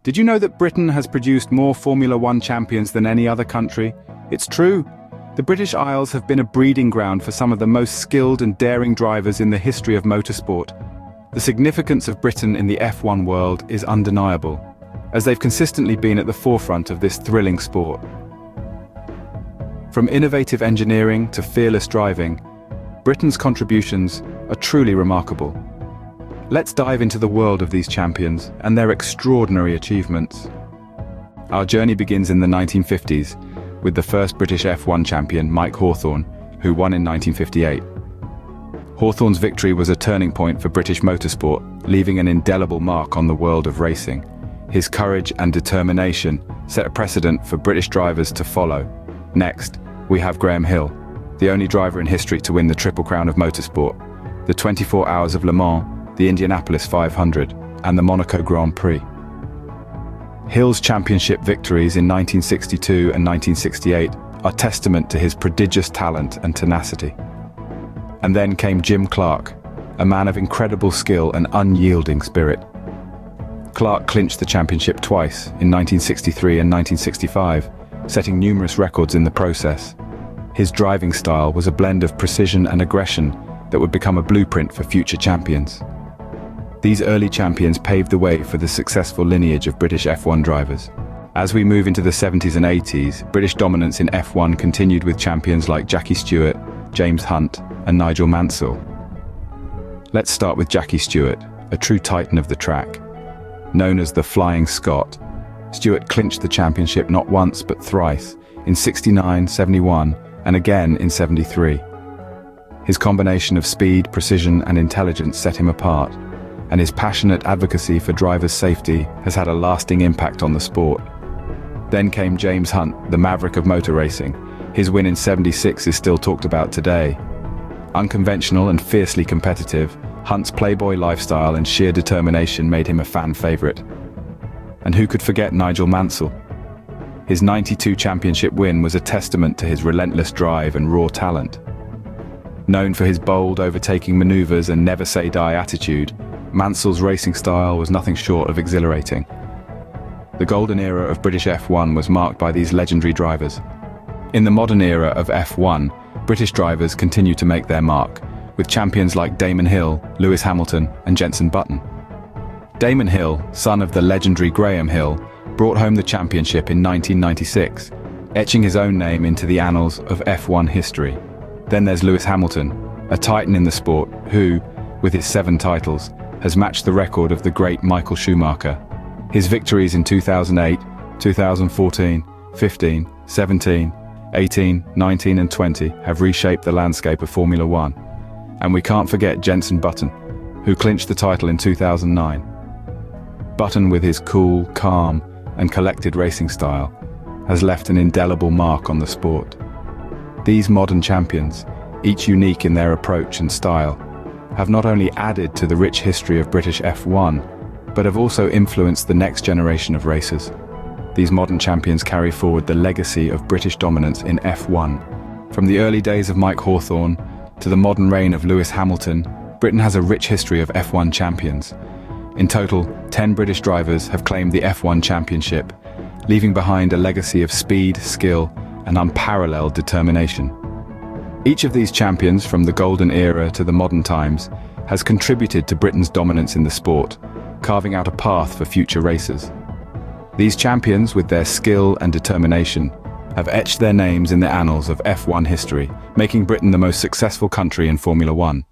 Did you know that Britain has produced more Formula One champions than any other country? It's true. The British Isles have been a breeding ground for some of the most skilled and daring drivers in the history of motorsport. The significance of Britain in the F1 world is undeniable, as they've consistently been at the forefront of this thrilling sport. From innovative engineering to fearless driving, Britain's contributions are truly remarkable. Let's dive into the world of these champions and their extraordinary achievements. Our journey begins in the 1950s with the first British F1 champion, Mike Hawthorn, who won in 1958. Hawthorn's victory was a turning point for British motorsport, leaving an indelible mark on the world of racing. His courage and determination set a precedent for British drivers to follow. Next, we have Graham Hill, the only driver in history to win the Triple Crown of motorsport, the 24 Hours of Le Mans, the Indianapolis 500, and the Monaco Grand Prix. Hill's championship victories in 1962 and 1968 are testament to his prodigious talent and tenacity. And then came Jim Clark, a man of incredible skill and unyielding spirit. Clark clinched the championship twice, in 1963 and 1965, setting numerous records in the process. His driving style was a blend of precision and aggression that would become a blueprint for future champions. These early champions paved the way for the successful lineage of British F1 drivers. As we move into the 70s and 80s, British dominance in F1 continued with champions like Jackie Stewart, James Hunt, and Nigel Mansell. Let's start with Jackie Stewart, a true titan of the track. Known as the Flying Scot, Stewart clinched the championship not once but thrice, in 69, 71, and again in 73. His combination of speed, precision, and intelligence set him apart, and his passionate advocacy for drivers' safety has had a lasting impact on the sport. Then came James Hunt, the maverick of motor racing. His win in 76 is still talked about today. Unconventional and fiercely competitive, Hunt's playboy lifestyle and sheer determination made him a fan favorite. And who could forget Nigel Mansell? His 92 championship win was a testament to his relentless drive and raw talent. Known for his bold, overtaking maneuvers and never-say-die attitude, Mansell's racing style was nothing short of exhilarating. The golden era of British F1 was marked by these legendary drivers. In the modern era of F1, British drivers continue to make their mark, with champions like Damon Hill, Lewis Hamilton, and Jenson Button. Damon Hill, son of the legendary Graham Hill, brought home the championship in 1996, etching his own name into the annals of F1 history. Then there's Lewis Hamilton, a titan in the sport who, with his 7 titles, has matched the record of the great Michael Schumacher. His victories in 2008, 2014, 15, 17, 18, 19 and 20 have reshaped the landscape of Formula One. And we can't forget Jenson Button, who clinched the title in 2009. Button, with his cool, calm and collected racing style, has left an indelible mark on the sport. These modern champions, each unique in their approach and style, have not only added to the rich history of British F1, but have also influenced the next generation of racers. These modern champions carry forward the legacy of British dominance in F1. From the early days of Mike Hawthorn to the modern reign of Lewis Hamilton, Britain has a rich history of F1 champions. In total, 10 British drivers have claimed the F1 championship, leaving behind a legacy of speed, skill, and unparalleled determination. Each of these champions, from the golden era to the modern times, has contributed to Britain's dominance in the sport, carving out a path for future racers. These champions, with their skill and determination, have etched their names in the annals of F1 history, making Britain the most successful country in Formula One.